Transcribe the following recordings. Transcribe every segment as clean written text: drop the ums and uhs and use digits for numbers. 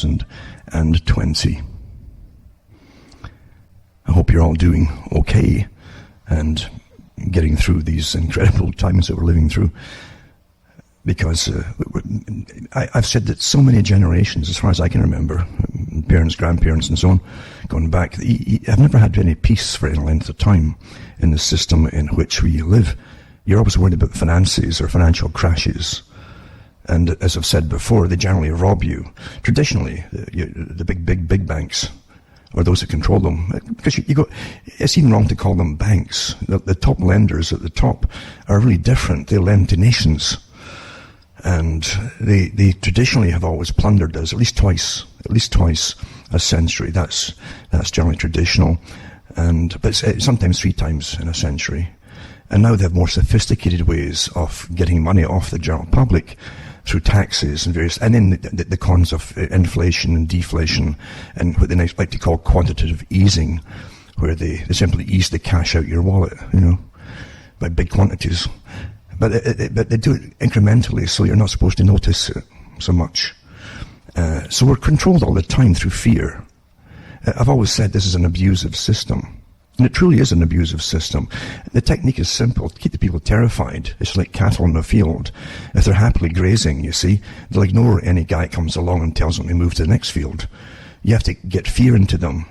2020. I hope you're all doing okay and getting through these incredible times that we're living through. Because I've said that so many generations, as far as I can remember, parents, grandparents and so on, going back, I've never had any peace for any length of time in the system in which we live. You're always worried about finances or financial crashes. And as I've said before, they generally rob you. Traditionally, the big banks, or those that control them, because it's even wrong to call them banks. The top lenders at the top are really different. They lend to nations. And they traditionally have always plundered us at least twice a century. That's generally traditional. But sometimes 3 times in a century. And now they have more sophisticated ways of getting money off the general public through taxes and various, and then the cons of inflation and deflation and what they like to call quantitative easing, where they simply ease the cash out your wallet, by big quantities. But they do it incrementally, so you're not supposed to notice it so much. So we're controlled all the time through fear. I've always said this is an abusive system. And it truly is an abusive system. The technique is simple. To keep the people terrified. It's like cattle in a field. If they're happily grazing, you see, they'll ignore any guy that comes along and tells them to move to the next field. You have to get fear into them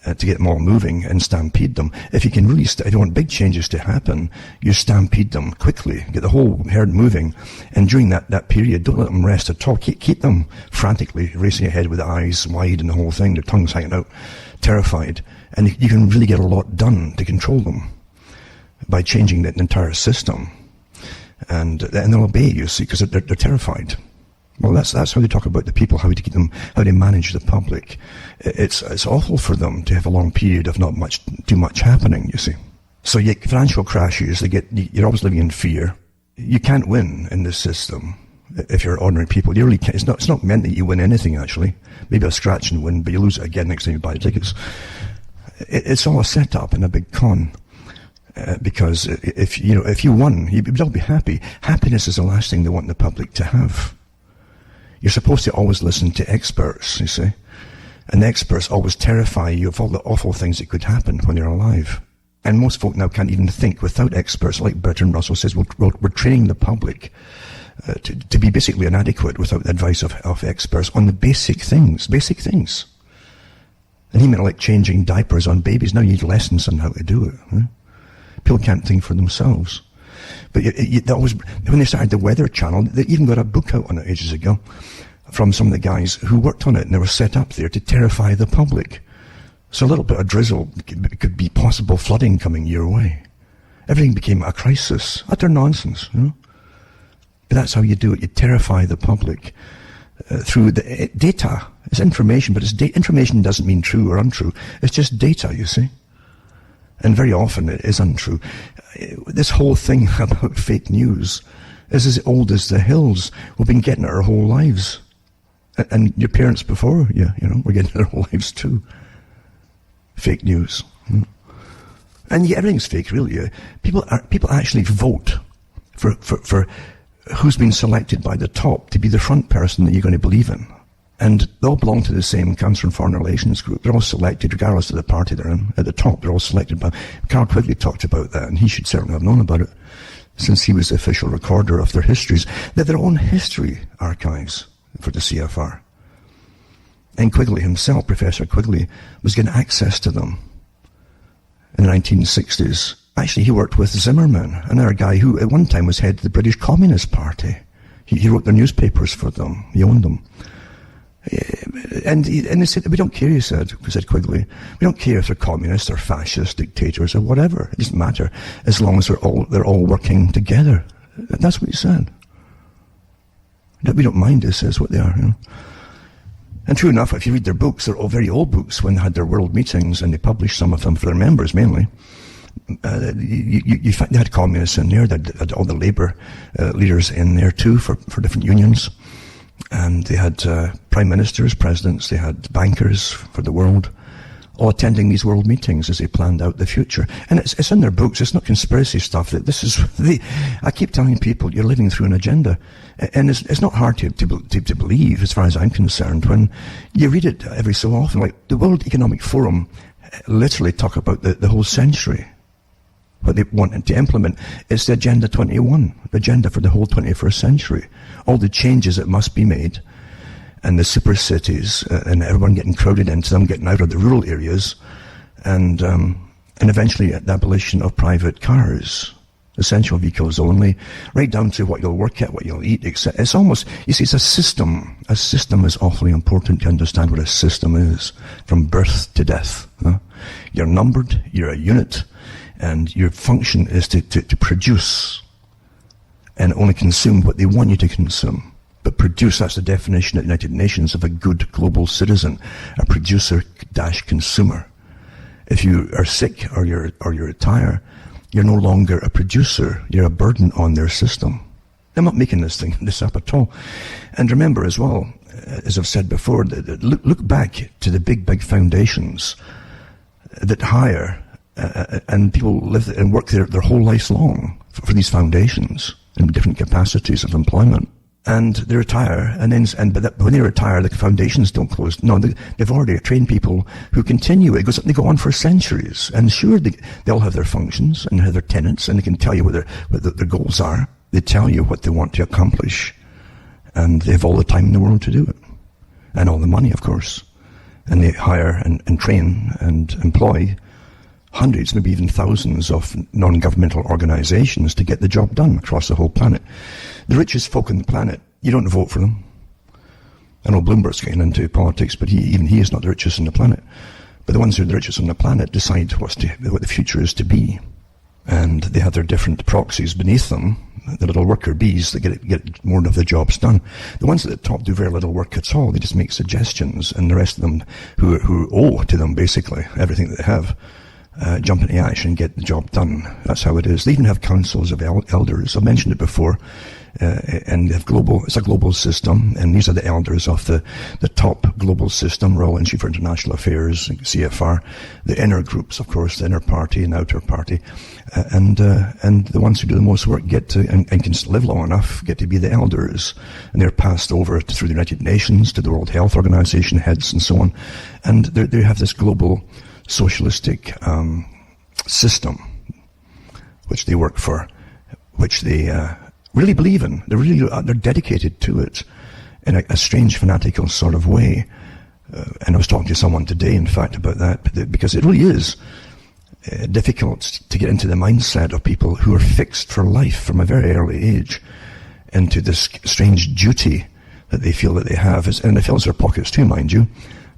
to get them all moving and stampede them. If you can really, if you want big changes to happen, you stampede them quickly, get the whole herd moving. And during that period, don't let them rest at all. Keep them frantically racing ahead with the eyes wide and the whole thing, their tongues hanging out, terrified. And you can really get a lot done to control them by changing the entire system. And they'll obey, you see, because they're terrified. Well, that's how they talk about the people, how to keep them, how they manage the public. It's awful for them to have a long period of not too much happening, you see. So you get financial crashes, you're always living in fear. You can't win in this system if you're ordinary people. You really can't. It's not meant that you win anything, actually. Maybe a scratch and win, but you lose it again next time you buy tickets. It's all a setup and a big con. Because if you won, you'd all be happy. Happiness is the last thing they want the public to have. You're supposed to always listen to experts, you see. And the experts always terrify you of all the awful things that could happen when you're alive. And most folk now can't even think without experts. Like Bertrand Russell says, we're training the public to be basically inadequate without the advice of experts on the basic things. And he meant like changing diapers on babies. Now you need lessons on how to do it. Right? People can't think for themselves. But when they started the Weather Channel, they even got a book out on it ages ago from some of the guys who worked on it, and they were set up there to terrify the public. So a little bit of drizzle could be possible flooding coming your way. Everything became a crisis. Utter nonsense, But that's how you do it. You terrify the public through the data. It's information, but information doesn't mean true or untrue. It's just data, you see. And very often it is untrue. This whole thing about fake news is as old as the hills. We've been getting it our whole lives. And your parents before you, were getting it their whole lives too. Fake news. And yeah, everything's fake, really. People actually vote for who's been selected by the top to be the front person that you're going to believe in. And they all belong to the same Council on Foreign Relations group. They're all selected, regardless of the party they're in. At the top, they're all selected by... Carl Quigley talked about that, and he should certainly have known about it, since he was the official recorder of their histories. They're their own history archives for the CFR. And Quigley himself, Professor Quigley, was getting access to them in the 1960s. Actually, he worked with Zimmerman, another guy who at one time was head of the British Communist Party. He wrote their newspapers for them. He owned them. And they said, we don't care, he said Quigley. We don't care if they're communists or fascists, dictators or whatever. It doesn't matter as long as they're all working together. That's what he said. We don't mind, he says, what they are. And true enough, if you read their books, they're all very old books when they had their world meetings, and they published some of them for their members mainly. You find they had communists in there, they had all the labor leaders in there too for different unions. And they had prime ministers, presidents, they had bankers for the world, all attending these world meetings as they planned out the future. And it's in their books. It's not conspiracy stuff. This is I keep telling people you're living through an agenda. And it's not hard to believe, as far as I'm concerned, when you read it every so often. Like the World Economic Forum literally talk about the whole century. What they wanted to implement. It's the Agenda 21, the agenda for the whole 21st century. All the changes that must be made. And the super cities, and everyone getting crowded into them, getting out of the rural areas, and eventually the abolition of private cars, essential vehicles only, right down to what you'll work at, what you'll eat, etc. It's almost, you see, it's a system. A system is awfully important to understand what a system is, from birth to death. You're numbered, you're a unit, and your function is to produce and only consume what they want you to consume. But produce, that's the definition at the United Nations of a good global citizen, a producer-consumer. If you are sick or you retire, you're no longer a producer, you're a burden on their system. I'm not making this up at all. And remember as well, as I've said before, look back to the big foundations that hire, and people live and work their whole lives long for these foundations in different capacities of employment. And they retire, but when they retire, the foundations don't close. No, they've already trained people who continue. They go on for centuries. And sure, they all have their functions and have their tenets, and they can tell you what their goals are. They tell you what they want to accomplish. And they have all the time in the world to do it. And all the money, of course. And they hire and train and employ hundreds, maybe even thousands of non-governmental organizations to get the job done across the whole planet. The richest folk on the planet, you don't vote for them. I know Bloomberg's getting into politics, but even he is not the richest on the planet. But the ones who are the richest on the planet decide what the future is to be. And they have their different proxies beneath them, the little worker bees that get more of the jobs done. The ones at the top do very little work at all. They just make suggestions, and the rest of them who owe to them basically everything that they have, jump into action and get the job done. That's how it is. They even have councils of elders. I've mentioned it before. And they have it's a global system, and these are the elders of the top global system, Royal Institute for International Affairs, CFR, the inner groups, of course, the inner party and outer party, and the ones who do the most work get to, and can live long enough, get to be the elders, and they're passed over through the United Nations to the World Health Organization heads and so on, and they have this global socialistic system, which they work for, which they really believe in. They're dedicated to it in a strange fanatical sort of way. And I was talking to someone today, in fact, about that, because it really is difficult to get into the mindset of people who are fixed for life from a very early age into this strange duty that they feel that they have. And it fills their pockets too, mind you,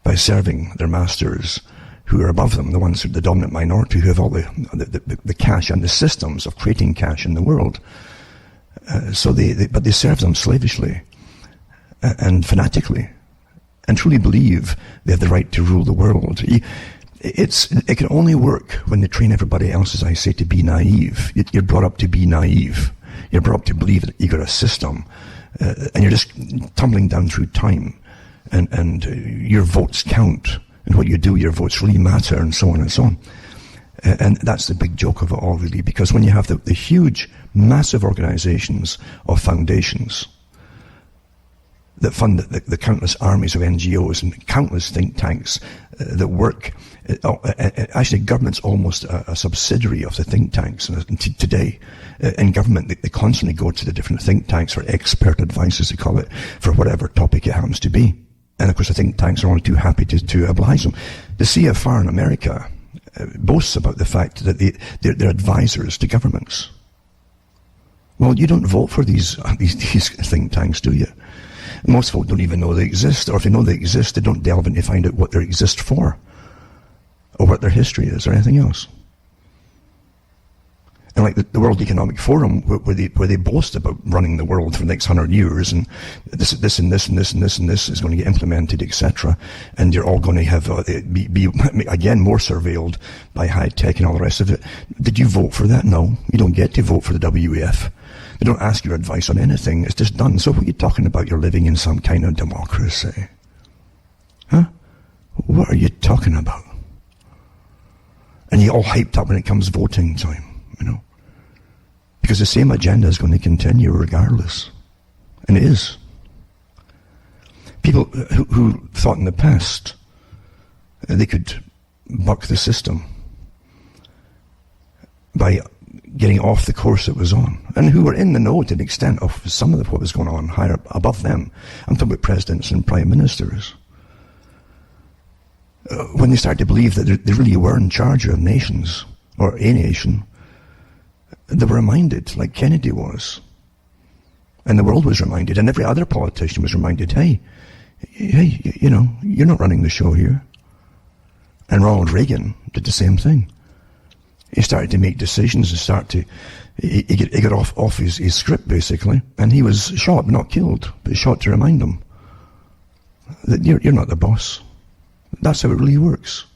by serving their masters who are above them, the ones who are the dominant minority, who have all the cash and the systems of creating cash in the world. But they serve them slavishly and fanatically, and truly believe they have the right to rule the world. It can only work when they train everybody else, as I say, to be naive. You're brought up to be naive. You're brought up to believe that you got a system, and you're just tumbling down through time, and your votes count, and what you do, your votes really matter, and so on and so on. And that's the big joke of it all, really, because when you have the huge, massive organizations of foundations that fund the countless armies of NGOs and countless think tanks that work, actually government's almost a subsidiary of the think tanks today. In government, they constantly go to the different think tanks for expert advice, as they call it, for whatever topic it happens to be. And of course the think tanks are only too happy to oblige them. The CFR in America boasts about the fact that they're advisors to governments. Well, you don't vote for these think tanks, do you? Most folk don't even know they exist, or if they know they exist, they don't delve in to find out what they exist for, or what their history is, or anything else. And like the World Economic Forum, where they boast about running the world for the next 100 years, and this and this and this and this and this is going to get implemented, etc. And you're all going to have be again more surveilled by high tech and all the rest of it. Did you vote for that? No, you don't get to vote for the WEF. They don't ask your advice on anything. It's just done. So what are you talking about? You're living in some kind of democracy, huh? What are you talking about? get all hyped up when it comes voting time, because the same agenda is going to continue regardless. And it is. People who thought in the past they could buck the system by getting off the course it was on, and who were in the know to the extent of some of what was going on higher above them. I'm talking about presidents and prime ministers. When they started to believe that they really were in charge of nations, or a nation, they were reminded, like Kennedy was. And the world was reminded, and every other politician was reminded, hey, you're not running the show here. And Ronald Reagan did the same thing. He started to make decisions and he got off his script, basically, and he was shot, but not killed, but shot to remind them that you're not the boss. That's how it really works.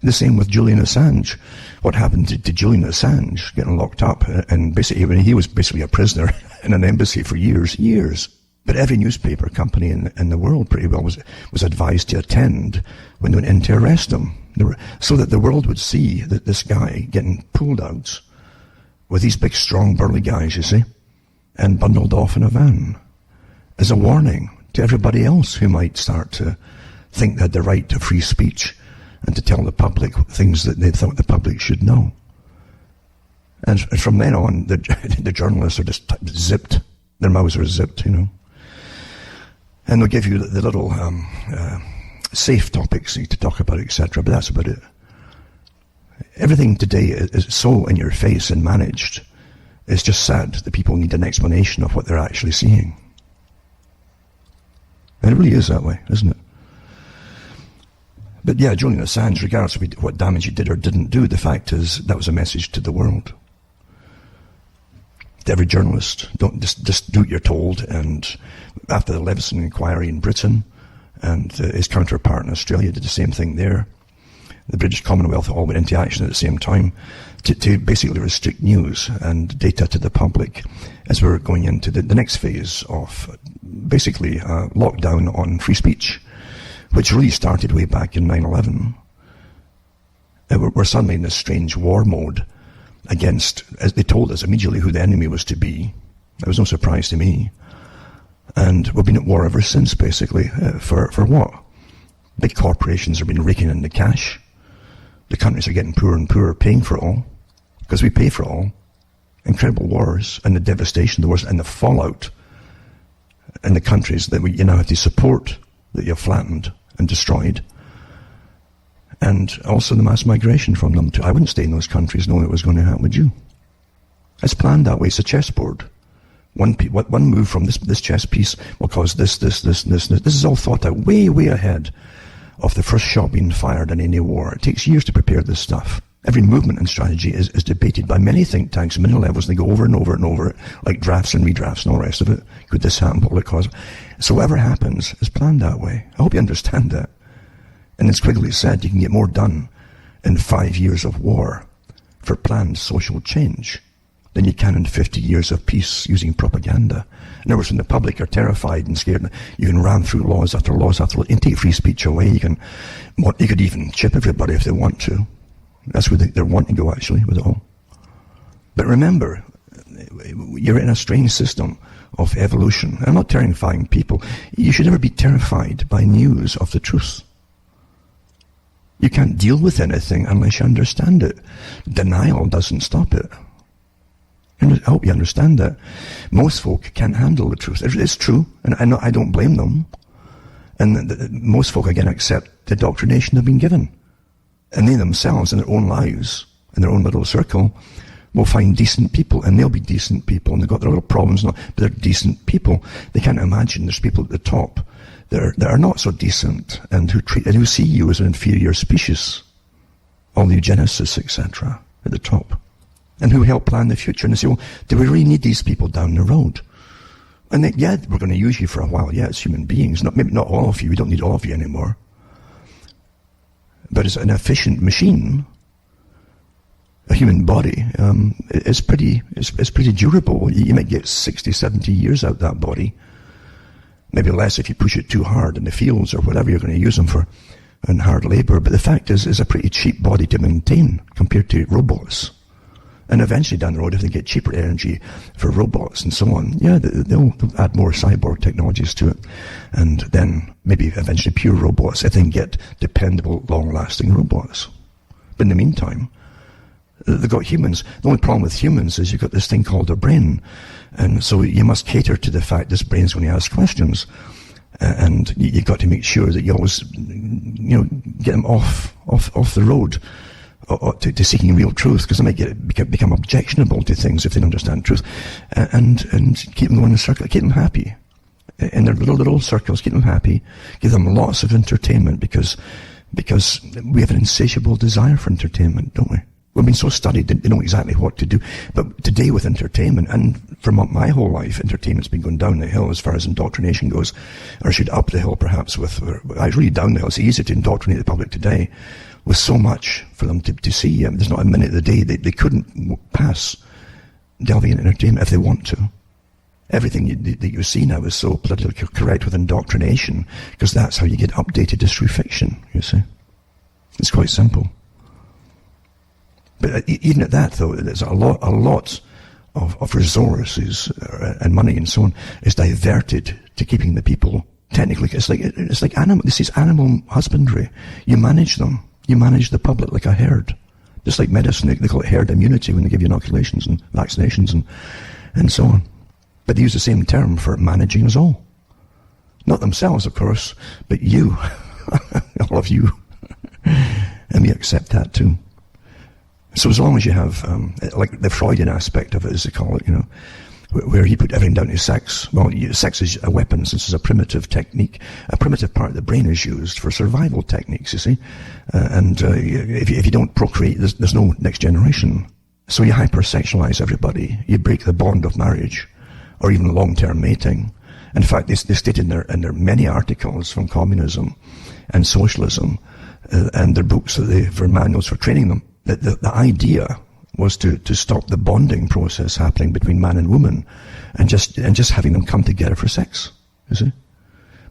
The same with Julian Assange. What happened to Julian Assange getting locked up, and basically he was basically a prisoner in an embassy for years. But every newspaper company in the world pretty well was advised to attend when they went in to arrest him, so that the world would see that this guy getting pulled out with these big, strong, burly guys, you see, and bundled off in a van as a warning to everybody else who might start to think they had the right to free speech and to tell the public things that they thought the public should know. And from then on, the journalists are just zipped. Their mouths are zipped, And they'll give you the little safe topics to talk about, etc. But that's about it. Everything today is so in your face and managed. It's just sad that people need an explanation of what they're actually seeing. And it really is that way, isn't it? But yeah, Julian Assange, regardless of what damage he did or didn't do, the fact is that was a message to the world. To every journalist, don't just do what you're told. And after the Leveson inquiry in Britain, and his counterpart in Australia did the same thing there, the British Commonwealth all went into action at the same time to basically restrict news and data to the public as we're going into the next phase of basically lockdown on free speech, which really started way back in 9/11. We're suddenly in this strange war mode against, as they told us immediately who the enemy was to be. It was no surprise to me. And we've been at war ever since, basically. For what? Big corporations have been raking in the cash. The countries are getting poorer and poorer, paying for it all, because we pay for it all. Incredible wars and the devastation, the wars and the fallout in the countries that you now have to support, that you've flattened and destroyed. And also the mass migration from them too. I wouldn't stay in those countries knowing it was going to happen, would you? It's planned that way. It's a chessboard. One move from this chess piece will cause this. This is all thought out way ahead of the first shot being fired in any war. It takes years to prepare this stuff. Every movement and strategy is debated by many think tanks, many levels, and they go over and over and over it, like drafts and redrafts and all the rest of it. Could this happen? What will it cause? So whatever happens is planned that way. I hope you understand that. And as Quigley said, you can get more done in 5 years of war for planned social change than you can in 50 years of peace using propaganda. In other words, when the public are terrified and scared, you can ram through laws after laws after laws. You can take free speech away. You could even chip everybody if they want to. That's where they're wanting to go, actually, with it all. But remember, you're in a strange system of evolution. I'm not terrifying people. You should never be terrified by news of the truth. You can't deal with anything unless you understand it. Denial doesn't stop it. And I hope you understand that. Most folk can't handle the truth. It's true, and I don't blame them. And most folk, again, accept the indoctrination they've been given. And they themselves, in their own lives, in their own little circle, will find decent people, and they'll be decent people, and they've got their little problems, but they're decent people. They can't imagine there's people at the top that are not so decent, and who see you as an inferior species, all the eugenicists, etc., at the top, and who help plan the future. And they say, well, do we really need these people down the road? And yeah, we're going to use you for a while. Yeah, it's human beings. Maybe not all of you. We don't need all of you anymore. But as an efficient machine, a human body is pretty durable. You might get 60, 70 years out of that body. Maybe less if you push it too hard in the fields or whatever you're going to use them for. and hard labour, but the fact is a pretty cheap body to maintain compared to robots. And eventually down the road, if they get cheaper energy for robots and so on, yeah, they'll add more cyborg technologies to it. And then maybe eventually pure robots if they can get dependable, long-lasting robots. But in the meantime, they've got humans. The only problem with humans is you've got this thing called a brain. And so you must cater to the fact this brain's going to ask questions. And you've got to make sure that you always, get them off the road to seeking real truth, because they might become objectionable to things if they don't understand truth. And keep them going in a circle, keep them happy. In their little circles, keep them happy. Give them lots of entertainment because we have an insatiable desire for entertainment, don't we? We've been so studied, they know exactly what to do. But today with entertainment, and for my whole life, entertainment's been going down the hill as far as indoctrination goes. Or I should up the hill perhaps really down the hill. It's easy to indoctrinate the public today with so much for them to see. There's not a minute of the day they couldn't pass delving into entertainment if they want to. Everything that you see now is so politically correct with indoctrination, because that's how you get updated history fiction, you see. It's quite simple. But even at that, though, there's a lot of resources and money and so on is diverted to keeping the people technically. It's like animal. This is animal husbandry. You manage them. You manage the public like a herd. Just like medicine, they call it herd immunity when they give you inoculations and vaccinations and so on. But they use the same term for managing us all. Not themselves, of course, but you. All of you. And we accept that too. So as long as you have, like the Freudian aspect of it, as they call it, where he put everything down to sex. Well, sex is a weapon, since it's a primitive technique. A primitive part of the brain is used for survival techniques, you see. If you don't procreate, there's no next generation. So you hypersexualize everybody. You break the bond of marriage, or even long-term mating. In fact, they state in their many articles from communism and socialism, and their books for manuals for training them, that the idea was to stop the bonding process happening between man and woman, and just having them come together for sex, you see?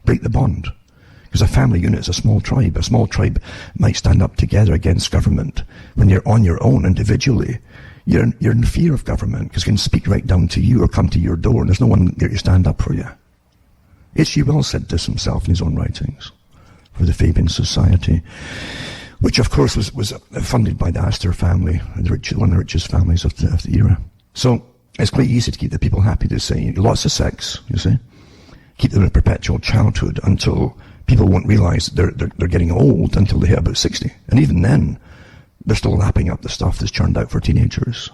Break the bond. Because a family unit is a small tribe. A small tribe might stand up together against government. When you're on your own individually, you're in fear of government, because it can speak right down to you or come to your door, and there's no one there to stand up for you. H.G. Wells said this himself in his own writings for the Fabian Society, which of course was funded by the Astor family, one of the richest families of the era. So it's quite easy to keep the people happy, to say lots of sex, you see, keep them in perpetual childhood until people won't realize they're getting old until they hit about 60. And even then, they're still lapping up the stuff that's churned out for teenagers,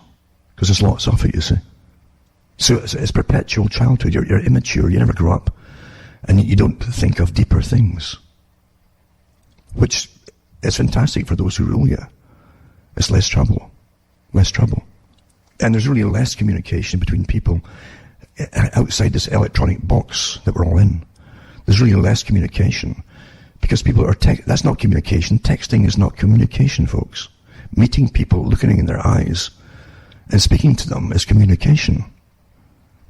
because there's lots of it, you see. So it's perpetual childhood. You're immature, you never grow up, and you don't think of deeper things, which is fantastic for those who rule you. It's less trouble. And there's really less communication between people outside this electronic box that we're all in. There's really less communication, because people are that's not communication. Texting is not communication, folks. Meeting people, looking in their eyes and speaking to them is communication.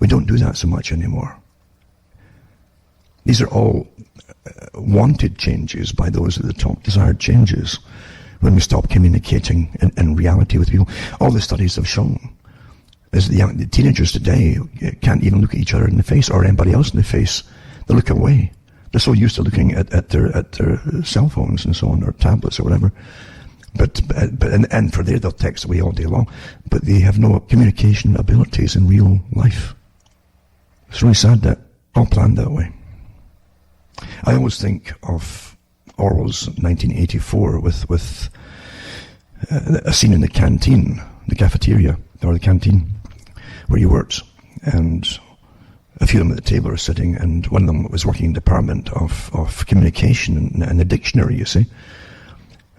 We don't do that so much anymore. These are all wanted changes by those at the top, desired changes, when we stop communicating in reality with people. All the studies have shown is the teenagers today can't even look at each other in the face or anybody else in the face. They look away. They're so used to looking at their cell phones and so on, or tablets or whatever. But for there they'll text away all day long. But they have no communication abilities in real life. It's really sad that all planned that way. I always think of Orwell's 1984 with a scene in the canteen, the cafeteria, or the canteen, where he worked, and a few of them at the table are sitting, and one of them was working in the department of communication and the dictionary, you see.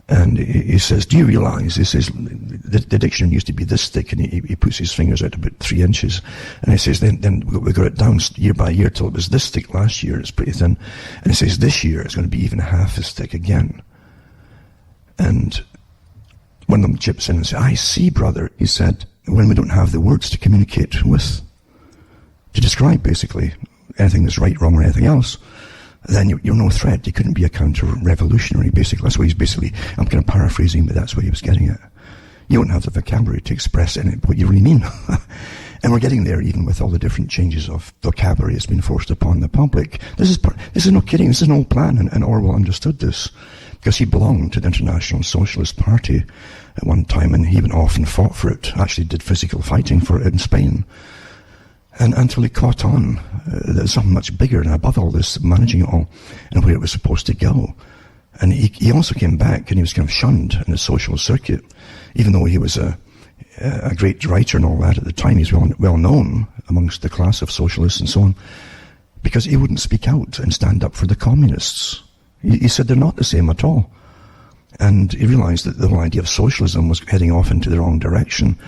And he says, do you realize, he says, the dictionary used to be this thick, and he puts his fingers out about 3 inches, and he says, then we got it down year by year till it was this thick last year, it's pretty thin, and he says, this year it's going to be even half as thick again. And one of them chips in and says, I see, brother, he said, when we don't have the words to communicate with, to describe basically anything that's right, wrong, or anything else, then you're no threat. You couldn't be a counter-revolutionary, basically. That's what he's basically, I'm kind of paraphrasing, but that's what he was getting at. You don't have the vocabulary to express what you really mean. And we're getting there even with all the different changes of vocabulary that's been forced upon the public. This is no kidding. This is an old plan, and Orwell understood this because he belonged to the International Socialist Party at one time, and he went off and fought for it, actually did physical fighting for it in Spain. And until he caught on, there's something much bigger and above all this, managing it all and where it was supposed to go. And he also came back and he was kind of shunned in the social circuit, even though he was a great writer and all that at the time. He's well known amongst the class of socialists and so on, because he wouldn't speak out and stand up for the communists. He said they're not the same at all. And he realized that the whole idea of socialism was heading off into the wrong direction.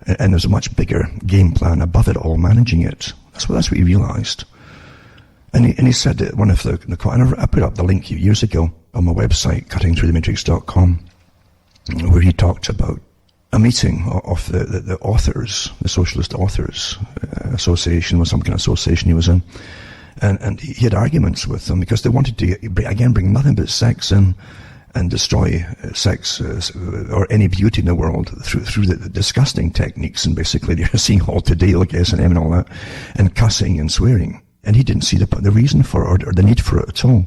And there's a much bigger game plan above it all, managing it. That's what he realized. And he said that one of and I put up the link years ago on my website, cuttingthroughthematrix.com, where he talked about a meeting of the authors, the Socialist Authors Association, was some kind of association he was in. And he had arguments with them because they wanted to, again, bring nothing but sex in and destroy sex or any beauty in the world through the disgusting techniques, and basically you're seeing all today, like S&M and all that, and cussing and swearing. And he didn't see the reason for it or the need for it at all.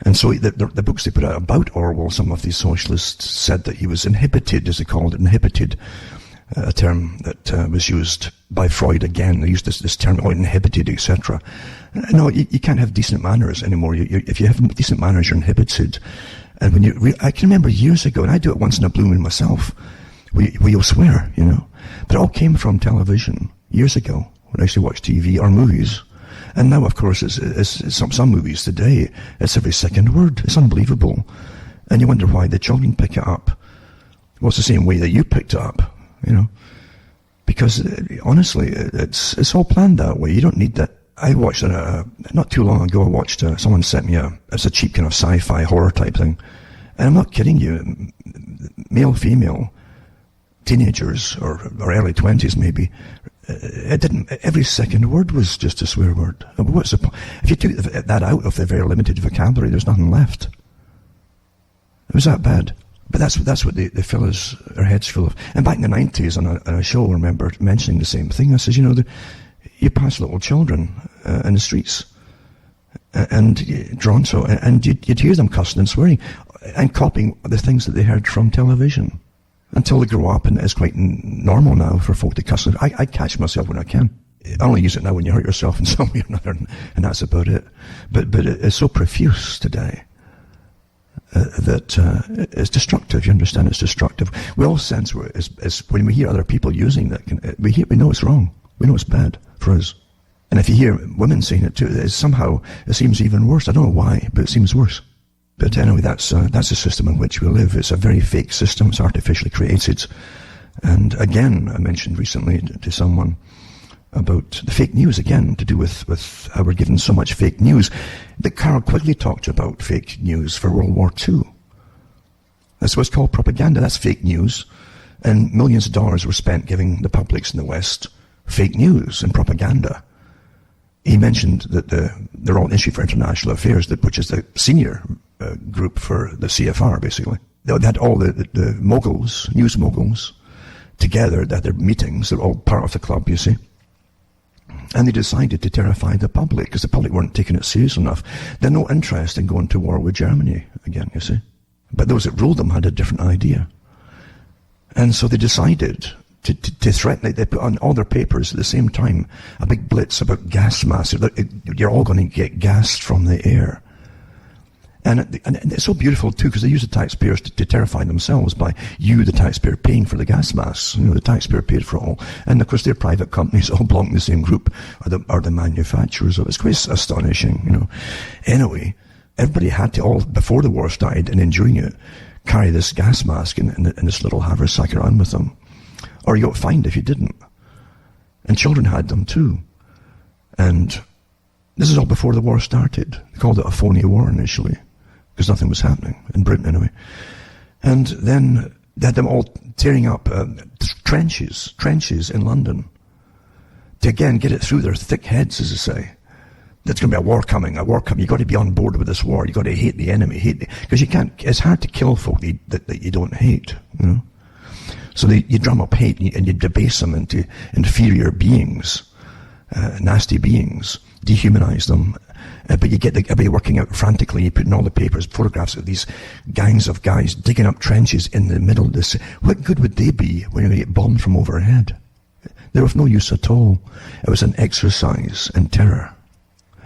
And so the books they put out about Orwell, some of these socialists said that he was inhibited, as they called it, inhibited, a term that was used by Freud again. They used this term, inhibited, etc. No, you can't have decent manners anymore. If you have decent manners, you're inhibited. And I can remember years ago, and I do it once in a blue moon myself, where you'll swear, But it all came from television years ago, when I used to watch TV or movies. And now, of course, it's some movies today, it's every second word. It's unbelievable. And you wonder why the children pick it up. Well, it's the same way that you picked it up, Because, honestly, it's all planned that way. You don't need that. I watched not too long ago, someone sent me it's a cheap kind of sci-fi horror type thing. And I'm not kidding you, male, female, teenagers, or early 20s maybe, every second word was just a swear word. What's the point? If you took that out of the very limited vocabulary, there's nothing left. It was that bad. But that's what they fill their heads full of. And back in the 90s on a show, I remember mentioning the same thing. I says, you pass little children in the streets and Toronto, and you'd hear them cussing and swearing and copying the things that they heard from television until they grow up, and it's quite normal now for folk to cuss. I catch myself when I can. I only use it now when you hurt yourself in some way or another, and that's about it. But it's so profuse today that it's destructive. You understand? It's destructive. We all sense when we hear other people using that, we know it's wrong. We know it's bad for us. And if you hear women saying it too, it seems even worse. I don't know why, but it seems worse. But anyway, that's the system in which we live. It's a very fake system. It's artificially created. And again, I mentioned recently to someone about the fake news, again, to do with how we're given so much fake news. That Carl Quigley talked about fake news for World War II. That's what's called propaganda. That's fake news. And millions of dollars were spent giving the publics in the West fake news and propaganda. He mentioned that the Royal Institute for International Affairs, which is the senior group for the CFR, basically. They had all the moguls, news moguls, together at their meetings. They're all part of the club, you see. And they decided to terrify the public, because the public weren't taking it serious enough. They had no interest in going to war with Germany again, you see. But those that ruled them had a different idea. And so they decided to threaten it. They put on all their papers at the same time a big blitz about gas masks. You're all going to get gassed from the air. And it's so beautiful too, because they use the taxpayers to terrify themselves by the taxpayer, paying for the gas masks. The taxpayer paid for it all. And of course their private companies all belong to the same group, are the manufacturers of it. It's quite astonishing, Anyway, everybody had to, all before the war started and enduring it, carry this gas mask in this little haversack around with them. Or you got fined if you didn't. And children had them too. And this is all before the war started. They called it a phony war initially, because nothing was happening, in Britain anyway. And then they had them all tearing up trenches in London, to again get it through their thick heads, as they say, There's going to be a war coming. You've got to be on board with this war. You've got to hate the enemy. Because you can't, it's hard to kill folk that you don't hate, you know. So you drum up hate and you debase them into inferior beings, nasty beings, dehumanize them. But you get everybody working out frantically. You put in all the papers, photographs of these gangs of guys digging up trenches in the middle of this. What good would they be when you get bombed from overhead? They're of no use at all. It was an exercise in terror.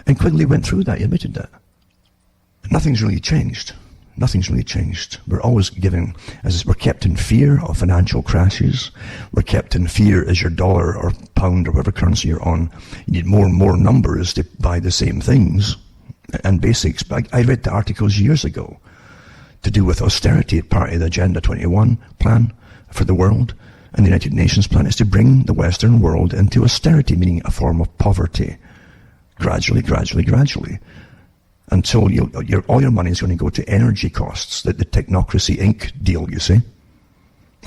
And Quigley went through that, he admitted that. Nothing's really changed. Nothing's really changed. We're always given, as we're kept in fear of financial crashes. We're kept in fear as your dollar or pound or whatever currency you're on. You need more and more numbers to buy the same things and basics. I read the articles years ago to do with austerity, part of the Agenda 21 plan for the world. And the United Nations plan is to bring the Western world into austerity, meaning a form of poverty. Gradually, until all your money is going to go to energy costs, the Technocracy Inc. deal, you see.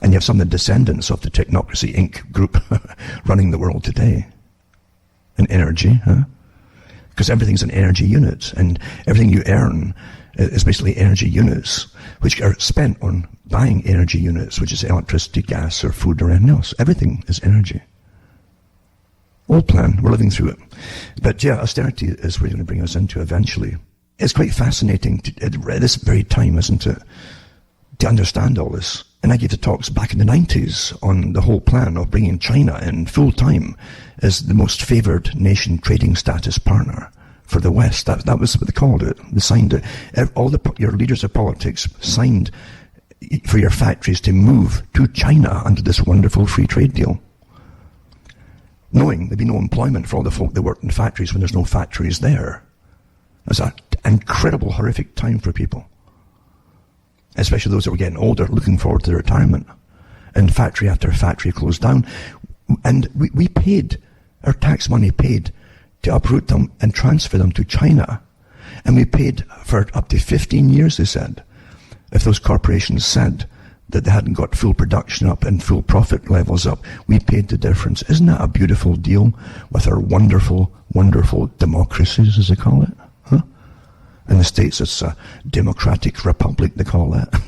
And you have some of the descendants of the Technocracy Inc. group running the world today. In energy, huh? Because everything's an energy unit, and everything you earn is basically energy units, which are spent on buying energy units, which is electricity, gas, or food, or anything else. Everything is energy. Old plan, we're living through it. But yeah, austerity is really going to bring us into eventually. It's quite fascinating at this very time, isn't it, to understand all this. And I gave the talks back in the 90s on the whole plan of bringing China in full time as the most favoured nation trading status partner for the West. That was what they called it. They signed it. Your leaders of politics signed for your factories to move to China under this wonderful free trade deal, knowing there'd be no employment for all the folk that worked in factories when there's no factories there. It was an incredible, horrific time for people, especially those that were getting older, looking forward to their retirement. And factory after factory closed down. And we paid, our tax money paid to uproot them and transfer them to China. And we paid for up to 15 years, they said, if those corporations said that they hadn't got full production up and full profit levels up. We paid the difference. Isn't that a beautiful deal with our wonderful, wonderful democracies, as they call it? Huh? In the States, it's a democratic republic, they call that.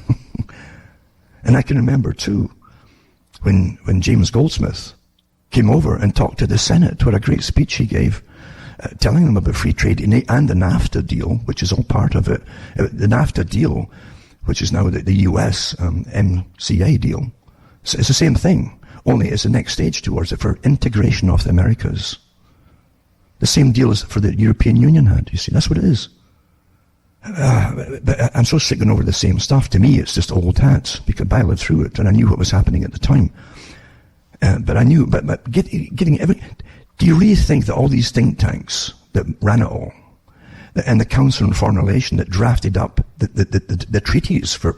And I can remember, too, when James Goldsmith came over and talked to the Senate, what a great speech he gave, telling them about free trade and the NAFTA deal, which is all part of it. The NAFTA deal, which is now the US MCA deal. So it's the same thing, only it's the next stage towards it for integration of the Americas. The same deal as for the European Union had, you see. That's what it is. But I'm so sick going over the same stuff. To me, it's just old hats, because I lived through it, and I knew what was happening at the time. But I knew, but getting every... Do you really think that all these think tanks that ran it all, and the Council on Foreign Relations that drafted up the treaties for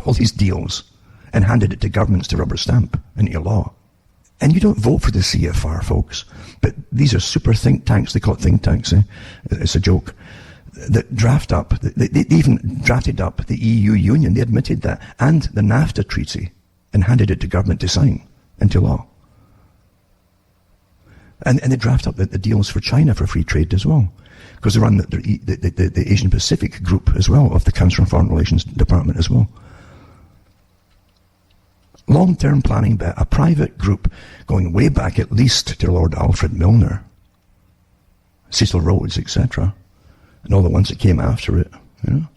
all these deals and handed it to governments to rubber stamp into law? And you don't vote for the CFR, folks, but these are super think tanks. They call it think tanks. It's a joke. That draft up, they even drafted up the EU Union. They admitted that, and the NAFTA treaty, and handed it to government to sign into law. And they draft up the deals for China for free trade as well, because they run the Asian Pacific group as well of the Council on Foreign Relations Department as well. Long-term planning by a private group going way back at least to Lord Alfred Milner, Cecil Rhodes, etc., and all the ones that came after it. You know,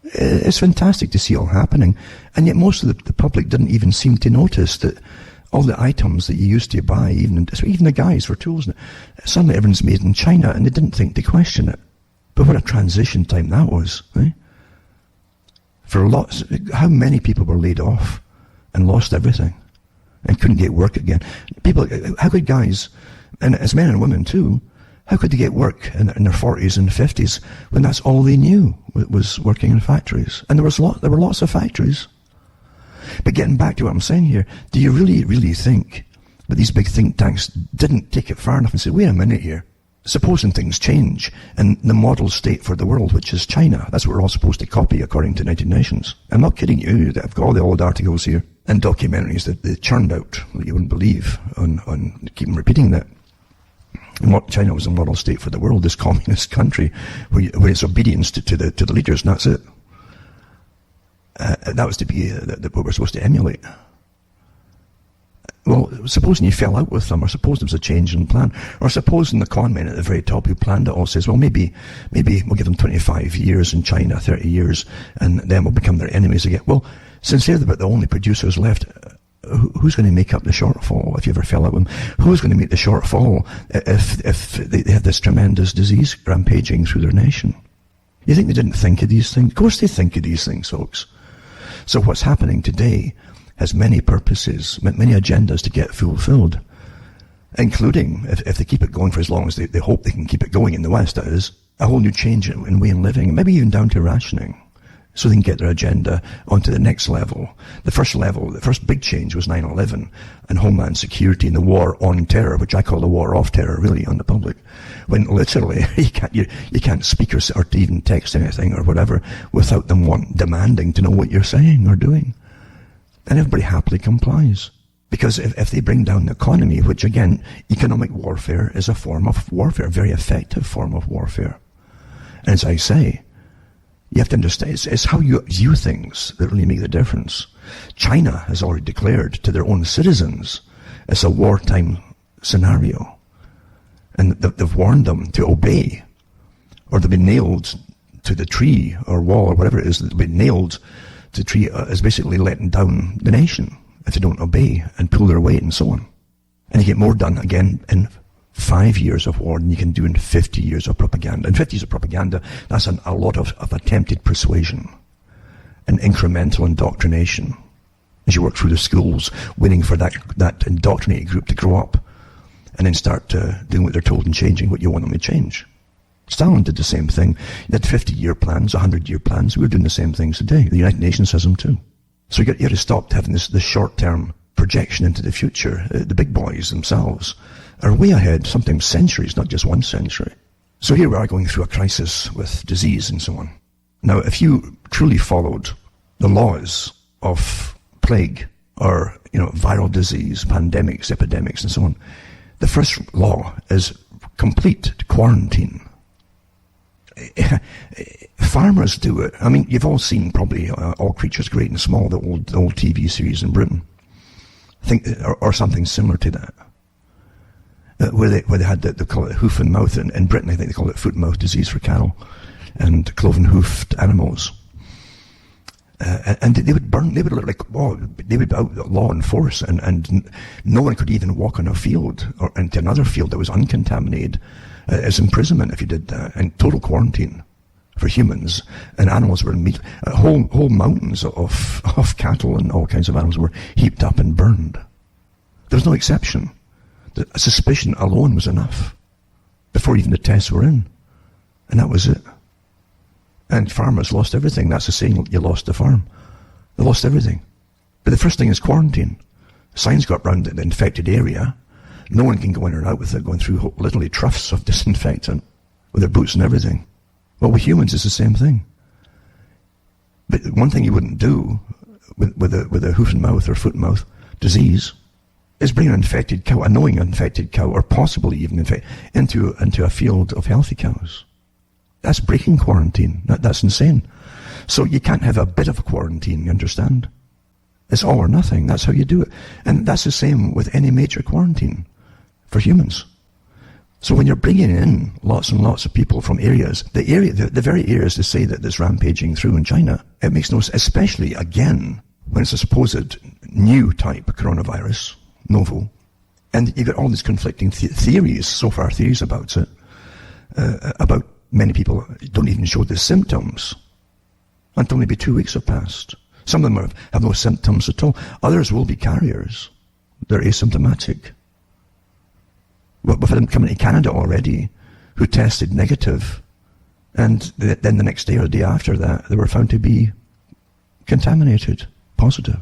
it's fantastic to see all happening, and yet most of the public didn't even seem to notice that all the items that you used to buy, even the guys for tools, suddenly everyone's made in China, and they didn't think to question it. But what a transition time that was, eh? For lots, how many people were laid off and lost everything and couldn't get work again? People, how could guys, and as men and women too, how could they get work in their 40s and 50s when that's all they knew was working in factories? And there were lots of factories. But getting back to what I'm saying here, do you really, really think that these big think tanks didn't take it far enough and say, wait a minute here, supposing things change and the model state for the world, which is China, that's what we're all supposed to copy according to the United Nations. I'm not kidding you, I've got all the old articles here and documentaries that they churned out that you wouldn't believe on keep repeating that. And what China was a model state for the world, this communist country, where it's obedience to the leaders, and that's it. That was to be what we're supposed to emulate. Well, supposing you fell out with them, or suppose there was a change in plan, or supposing the con men at the very top who planned it all says, well, maybe we'll give them 25 years in China, 30 years, and then we'll become their enemies again. Well, since they're about the only producers left, who's going to make up the shortfall if you ever fell out with them? Who's going to make the shortfall if they have this tremendous disease rampaging through their nation? You think they didn't think of these things? Of course they think of these things, folks. So what's happening today has many purposes, many agendas to get fulfilled, including, if they keep it going for as long as they hope they can keep it going in the West, that is, a whole new change in way of living, maybe even down to rationing, so they can get their agenda onto the next level. The first big change was 9/11 and Homeland Security and the war on terror, which I call the war of terror, really, on the public. When literally you can't speak or even text anything or whatever without them demanding to know what you're saying or doing. And everybody happily complies. Because if they bring down the economy, which again, economic warfare is a form of warfare, a very effective form of warfare. And as I say, you have to understand, it's how you view things that really make the difference. China has already declared to their own citizens it's a wartime scenario. And they've warned them to obey, or they'll be nailed to the tree or wall or whatever it is, they'll be nailed to the tree as basically letting down the nation if they don't obey and pull their weight and so on. And you get more done again in 5 years of war than you can do in 50 years of propaganda. In 50 years of propaganda, that's a lot of attempted persuasion and incremental indoctrination as you work through the schools, waiting for that indoctrinated group to grow up and then start doing what they're told and changing what you want them to change. Stalin did the same thing. He had 50-year plans, 100-year plans. We're doing the same things today. The United Nations has them too. So you got to stop having this short-term projection into the future. The big boys themselves are way ahead, sometimes centuries, not just 1 century. So here we are going through a crisis with disease and so on. Now, if you truly followed the laws of plague or, viral disease, pandemics, epidemics and so on, the first law is complete quarantine. Farmers do it. I mean, you've all seen probably All Creatures Great and Small, the old TV series in Britain. Or something similar to that. Where they had they call it hoof and mouth. In Britain, I think they call it foot and mouth disease for cattle and cloven-hoofed animals. And they would burn, they would outlaw and force, and no one could even walk on a field or into another field that was uncontaminated as imprisonment if you did that, and total quarantine for humans. And animals were whole mountains of cattle and all kinds of animals were heaped up and burned. There was no exception. The suspicion alone was enough before even the tests were in, and that was it. And farmers lost everything. That's the saying, you lost the farm. They lost everything. But the first thing is quarantine. Signs got round the infected area. No one can go in or out with it, going through literally troughs of disinfectant with their boots and everything. Well, with humans, it's the same thing. But one thing you wouldn't do with a hoof and mouth or foot and mouth disease is bring an infected cow, a knowing infected cow, or possibly even into a field of healthy cows. That's breaking quarantine. That's insane. So you can't have a bit of a quarantine, you understand? It's all or nothing. That's how you do it. And that's the same with any major quarantine for humans. So when you're bringing in lots and lots of people from areas, the very areas they say that there's rampaging through in China, it makes no sense, especially again when it's a supposed new type coronavirus, novel, and you've got all these conflicting theories, so far theories about it, about many people don't even show the symptoms until maybe 2 weeks have passed. Some of them have no symptoms at all. Others will be carriers. They're asymptomatic. We've had them coming to Canada already who tested negative, and then the next day or the day after that, they were found to be contaminated, positive.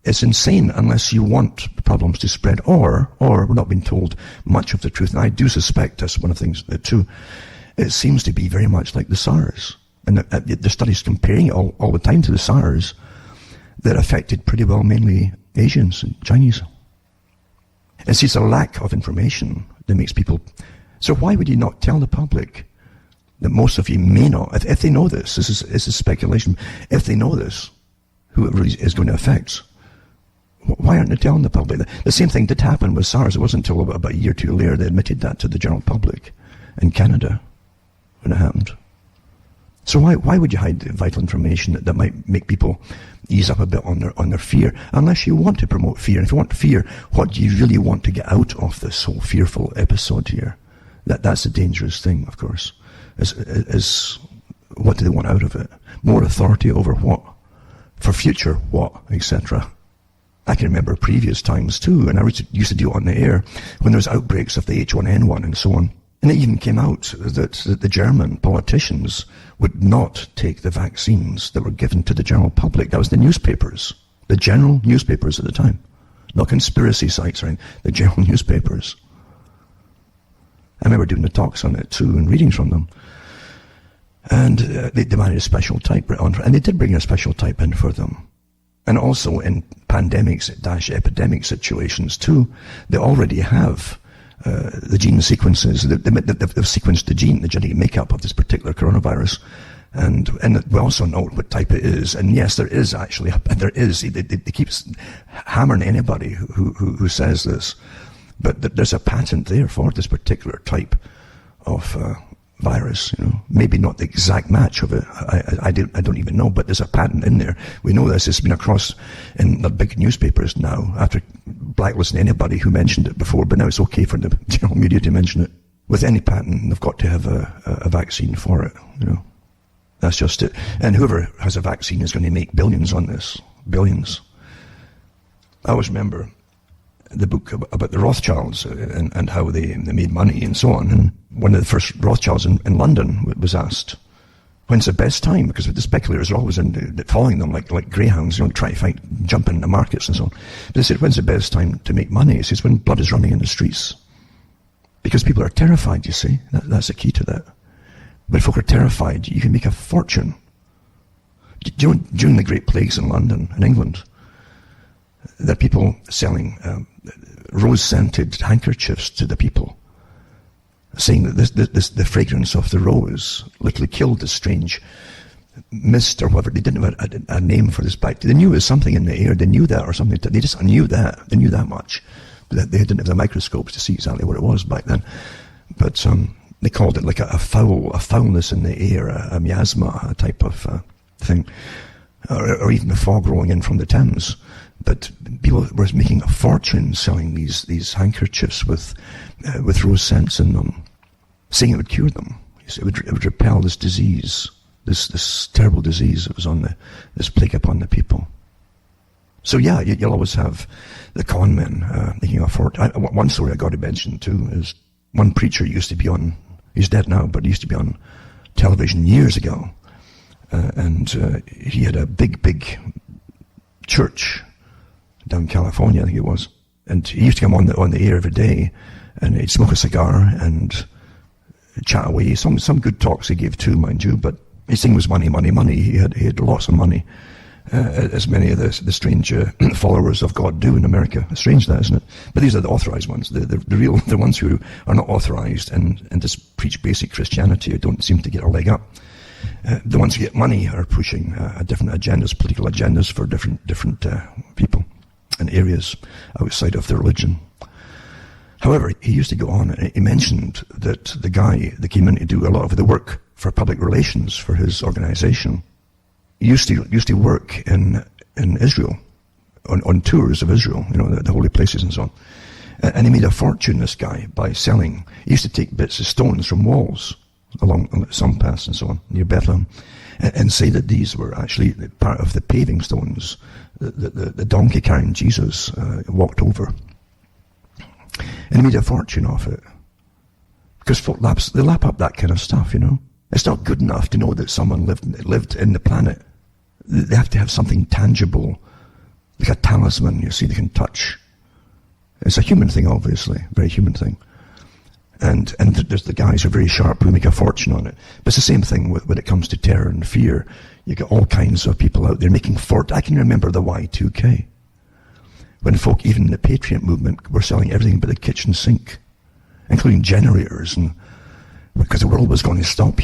It's insane unless you want problems to spread, or we're not being told much of the truth. And I do suspect that's one of the things too. It seems to be very much like the SARS. And the studies comparing it all the time to the SARS that affected pretty well mainly Asians and Chinese. And see, it's a lack of information that makes people So why would you not tell the public that most of you may not, if they know this is speculation, if they know this, who it really is going to affect, why aren't they telling the public? The same thing did happen with SARS. It wasn't until about a year or two later they admitted that to the general public in Canada when it happened. So why would you hide vital information that might make people ease up a bit on their fear? Unless you want to promote fear. And if you want fear, what do you really want to get out of this whole fearful episode here? That's a dangerous thing, of course. Is what do they want out of it? More authority over what? For future what? Etc. I can remember previous times too, and I used to do it on the air, when there was outbreaks of the H1N1 and so on. And it even came out that the German politicians would not take the vaccines that were given to the general public. That was the newspapers, the general newspapers at the time. Not conspiracy sites or anything, the general newspapers. I remember doing the talks on it too and readings from them. And they demanded a special type on, and they did bring a special type in for them. And also in pandemics/epidemic situations too, they already have the gene sequences. They've sequenced the genetic makeup of this particular coronavirus, and we also know what type it is. And yes, there is actually, they keep hammering anybody who says this, but there's a patent there for this particular type of virus. Maybe not the exact match of it. I don't even know, but there's a patent in there. We know this. It's been across in the big newspapers now after blacklisting anybody who mentioned it before, but now it's okay for the general media to mention it. With any patent, they've got to have a vaccine for it. That's just it. And whoever has a vaccine is going to make billions on this. Billions. I always remember the book about the Rothschilds and how they made money and so on. And one of the first Rothschilds in London was asked, when's the best time? Because the speculators are always following them like greyhounds, trying to jump in the markets and so on. But they said, when's the best time to make money? He says, when blood is running in the streets. Because people are terrified, you see. That's the key to that. When folk are terrified, you can make a fortune. During the Great Plagues in London, in England, there are people selling rose-scented handkerchiefs to the people, saying that the fragrance of the rose literally killed this strange mist or whatever. They didn't have a name for this bacteria. They knew it was something in the air. They knew that or something. They just knew that. They knew that much. But they didn't have the microscopes to see exactly what it was back then. But they called it like a foulness in the air, a miasma, a type of thing, or even the fog rolling in from the Thames. But people were making a fortune selling these handkerchiefs with rose scents in them, saying it would cure them. It would repel this disease, this terrible disease that was on this plague upon the people. So yeah, you'll always have the con men making a fortune. One story I got to mention too is one preacher used to be on. He's dead now, but he used to be on television years ago, and he had a big church down in California, I think it was. And he used to come on the air every day, and he'd smoke a cigar and chat away. Some good talks he gave too, mind you, but his thing was money. He had lots of money, as many of the strange followers of God do in America. Strange that, isn't it? But these are the authorized ones, the ones who are not authorized and just preach basic Christianity or don't seem to get a leg up. The ones who get money are pushing different agendas, political agendas for different people and areas outside of their religion. However, he used to go on and he mentioned that the guy that came in to do a lot of the work for public relations for his organization used to work in Israel, on tours of Israel, the holy places and so on. And he made a fortune, this guy, by selling. He used to take bits of stones from walls along some paths and so on, near Bethlehem, and say that these were actually part of the paving stones the donkey carrying Jesus walked over. And he made a fortune off it. Because folk they lap up that kind of stuff, It's not good enough to know that someone lived in the planet. They have to have something tangible, like a talisman, they can touch. It's a human thing, obviously, very human thing. And there's the guys who are very sharp who make a fortune on it. But it's the same thing when it comes to terror and fear. You get all kinds of people out there making I can remember the Y2K. When folk, even in the Patriot movement, were selling everything but the kitchen sink. including generators, and because the world was going to stop,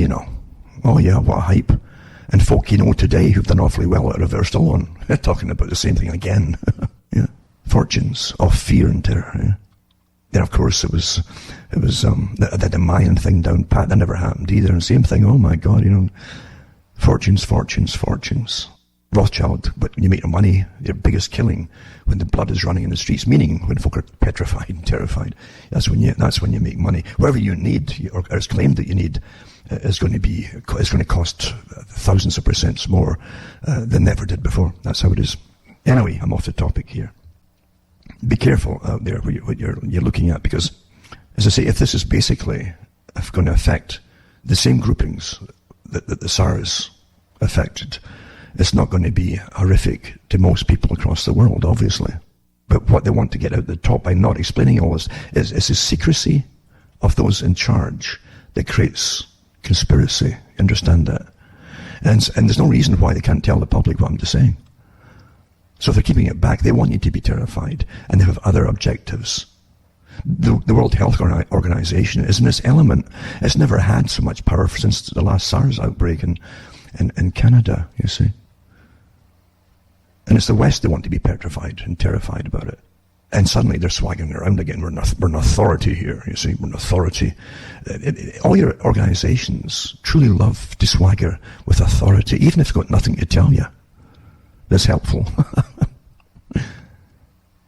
Oh yeah, what a hype. And folk, today who've done awfully well out of it are still on. They're talking about the same thing again. Yeah. Fortunes of fear and terror. Yeah. Then of course it was the Mayan thing down pat. That never happened either. And same thing, oh my God, fortunes. Rothschild, but when you make your money, your biggest killing when the blood is running in the streets, meaning when folk are petrified and terrified. That's when you make money. Whatever you need, or is claimed that you need, is going to cost thousands of percents more than they ever did before. That's how it is. Anyway, I'm off the topic here. Be careful out there what you're looking at, because, as I say, if this is basically going to affect the same groupings that the SARS affected, it's not going to be horrific to most people across the world, obviously. But what they want to get out the top by not explaining all this is the secrecy of those in charge that creates conspiracy. Understand that? And there's no reason why they can't tell the public what I'm just saying. So if they're keeping it back, they want you to be terrified, and they have other objectives. The World Health Organization is in this element. It's never had so much power since the last SARS outbreak in Canada, you see. And it's the West they want to be petrified and terrified about it. And suddenly they're swaggering around again. We're an authority here, you see. We're an authority. All your organizations truly love to swagger with authority, even if they've got nothing to tell you that's helpful.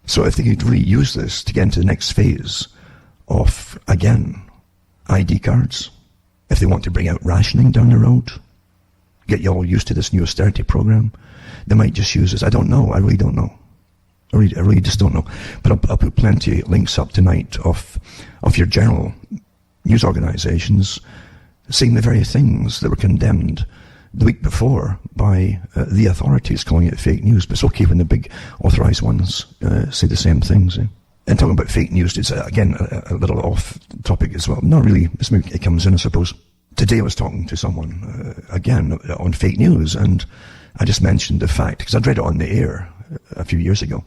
So if they could really use this to get into the next phase of, again, ID cards, if they want to bring out rationing down the road, get you all used to this new austerity program, they might just use this. I don't know. I really don't know. I really just don't know. But I'll put plenty of links up tonight of your general news organizations saying the very things that were condemned the week before by the authorities, calling it fake news. But it's okay when the big authorized ones say the same things. Eh? And talking about fake news, it's again a little off topic as well. Not really. It comes in, I suppose. Today I was talking to someone, again, on fake news, and I just mentioned the fact, because I'd read it on the air a few years ago.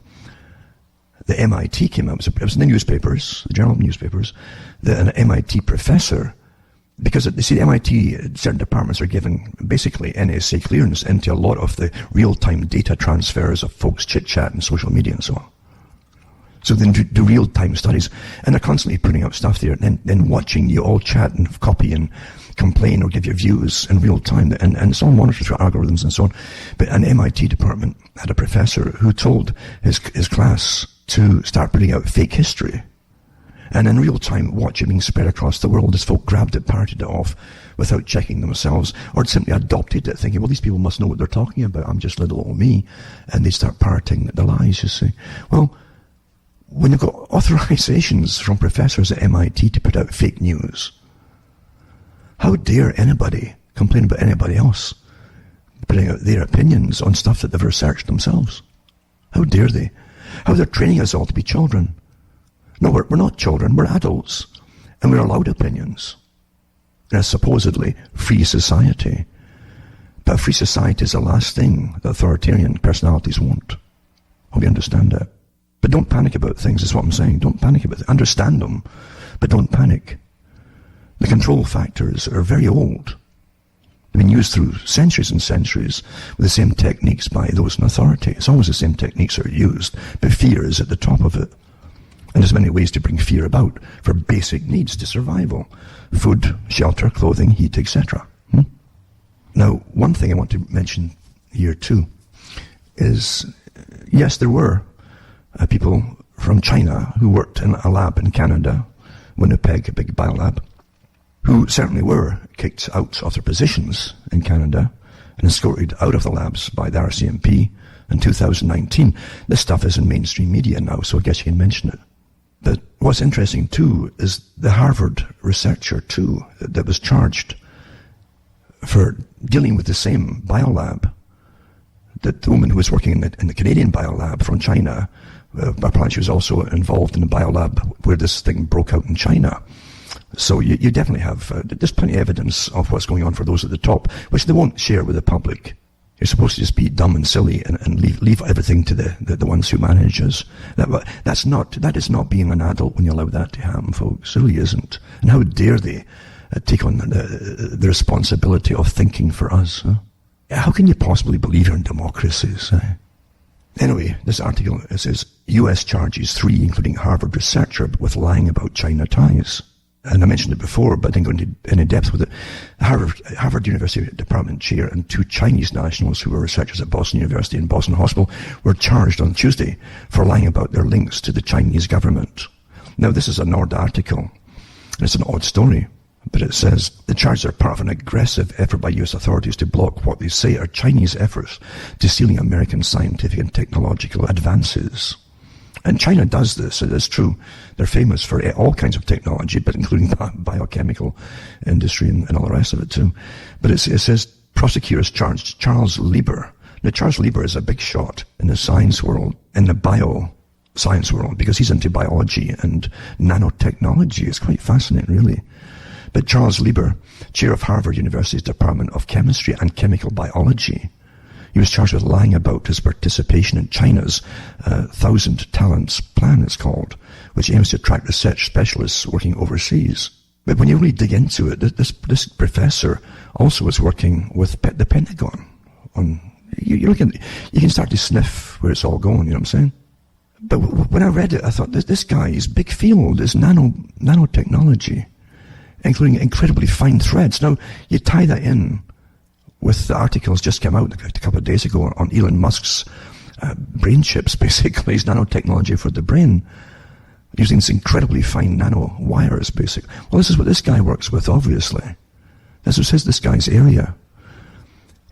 The MIT came out, it was in the newspapers, the journal newspapers, that an MIT professor, because you see, the MIT, certain departments are given basically NSA clearance into a lot of the real-time data transfers of folks' chit-chat and social media and so on. So they do real-time studies, and they're constantly putting out stuff there, and then watching you all chat and copy and complain or give your views in real time, and it's all monitored through algorithms and so on. But an MIT department had a professor who told his class to start putting out fake history, and in real time watch it being spread across the world as folk grabbed it, parted it off without checking themselves, or simply adopted it, thinking, well, these people must know what they're talking about, I'm just little old me, and they start parroting the lies, you see. Well, when you've got authorizations from professors at MIT to put out fake news, how dare anybody complain about anybody else putting out their opinions on stuff that they've researched themselves? How dare they? How they're training us all to be children. No, we're not children, we're adults, and we're allowed opinions in a supposedly free society. But a free society is the last thing that authoritarian personalities want. Hope you understand that. But don't panic about things, is what I'm saying. Don't panic about it. Understand them, but don't panic. The control factors are very old. They've been used through centuries and centuries with the same techniques by those in authority. It's always the same techniques that are used, but fear is at the top of it. And there's many ways to bring fear about for basic needs to survival. Food, shelter, clothing, heat, etc. Now, one thing I want to mention here too is, yes, there were people from China who worked in a lab in Canada, Winnipeg, a big biolab, who certainly were kicked out of their positions in Canada and escorted out of the labs by the RCMP in 2019. This stuff is in mainstream media now, so I guess you can mention it. But what's interesting too is the Harvard researcher too that was charged for dealing with the same biolab, that the woman who was working in the Canadian biolab from China, apparently she was also involved in the biolab where this thing broke out in China. So you definitely have, there's plenty of evidence of what's going on for those at the top, which they won't share with the public. You're supposed to just be dumb and silly and leave everything to the ones who manage us. That is not being an adult when you allow that to happen, folks. It really isn't. And how dare they take on the responsibility of thinking for us? Huh? How can you possibly believe in democracies? Anyway, this article, it says, U.S. charges 3, including Harvard researcher, with lying about China ties. And I mentioned it before, but I didn't go into any depth with it. Harvard University Department Chair and 2 Chinese nationals who were researchers at Boston University and Boston Hospital were charged on Tuesday for lying about their links to the Chinese government. Now, this is a Nord article, and it's an odd story, but it says the charges are part of an aggressive effort by U.S. authorities to block what they say are Chinese efforts to stealing American scientific and technological advances. And China does this, it is true. They're famous for all kinds of technology, but including the biochemical industry and all the rest of it too. But it says prosecutors charged Charles Lieber. Now, Charles Lieber is a big shot in the science world, in the bioscience world, because he's into biology and nanotechnology. It's quite fascinating, really. But Charles Lieber, chair of Harvard University's Department of Chemistry and Chemical Biology, he was charged with lying about his participation in China's 1,000 Talents Plan, it's called, which aims to attract research specialists working overseas. But when you really dig into it, this professor also was working with the Pentagon. You can start to sniff where it's all going, you know what I'm saying? But when I read it, I thought, this guy's big field is nanotechnology, including incredibly fine threads. Now, you tie that in with the articles just came out a couple of days ago on Elon Musk's brain chips, basically. His nanotechnology for the brain, using this incredibly fine nano wires, basically. Well, this is what this guy works with, obviously. This is this guy's area.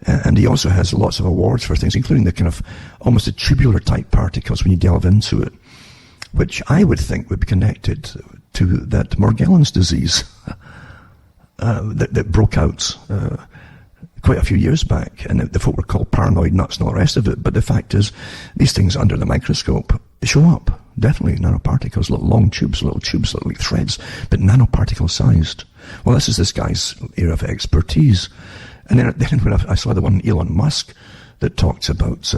And he also has lots of awards for things, including the kind of almost the tubular type particles when you delve into it, which I would think would be connected to that Morgellons disease that broke out quite a few years back, and the folk were called paranoid nuts and all the rest of it. But the fact is, these things under the microscope show up. Definitely nanoparticles, little tubes, like threads, but nanoparticle sized. Well, this is this guy's area of expertise. And then when I saw the one Elon Musk that talks about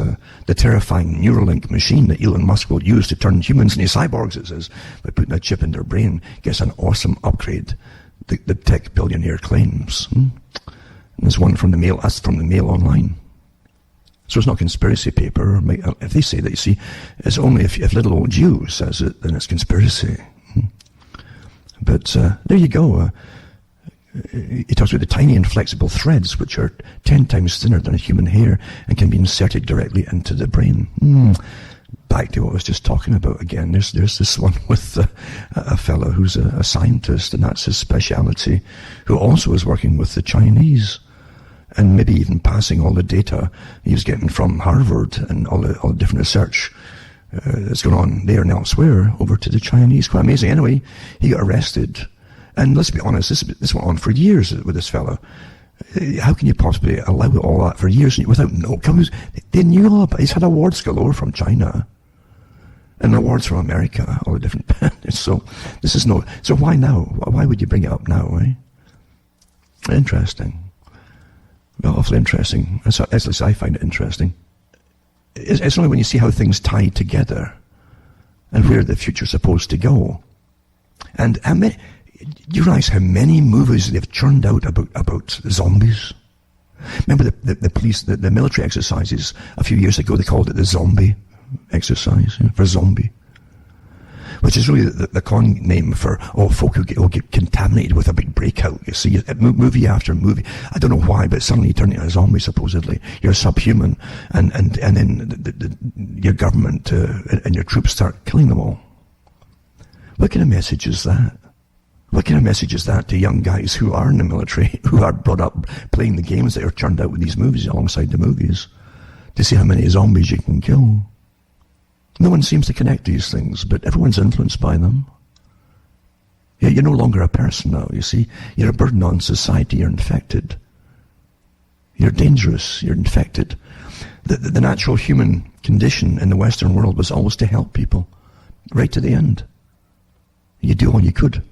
the terrifying Neuralink machine that Elon Musk will use to turn humans into cyborgs, it says, by putting a chip in their brain, gets an awesome upgrade, the tech billionaire claims. And there's one from the Mail, that's from the Mail Online. So it's not conspiracy paper. If they say that, you see, it's only if little old Jew says it, then it's conspiracy. But there you go. He talks about the tiny and flexible threads, which are 10 times thinner than a human hair and can be inserted directly into the brain. Back to what I was just talking about again. There's this one with a fellow who's a scientist, and that's his speciality, who also is working with the Chinese, and maybe even passing all the data he was getting from Harvard and all the different research that's going on there and elsewhere over to the Chinese. Quite amazing. Anyway, he got arrested. And let's be honest, this went on for years with this fellow. How can you possibly allow all that for years without no? They knew all about it. He's had awards galore from China and awards from America, all the different. So this is So why now? Why would you bring it up now? Interesting. Well, awfully interesting. At least I find it interesting. It's only when you see how things tie together and where the future's supposed to go. And do you realize how many movies they've churned out about zombies? Remember the police, the military exercises a few years ago, they called it the zombie exercise, for zombie. Which is really the con name for folk who get contaminated with a big breakout. You see, movie after movie. I don't know why, but suddenly you turn into a zombie, supposedly. You're subhuman, and then your government and your troops start killing them all. What kind of message is that? What kind of message is that to young guys who are in the military, who are brought up playing the games that are churned out with these movies alongside the movies, to see how many zombies you can kill? No one seems to connect these things, but everyone's influenced by them. Yeah, you're no longer a person now, you see. You're a burden on society, you're infected. You're dangerous, you're infected. The natural human condition in the Western world was always to help people, right to the end. You do all you could.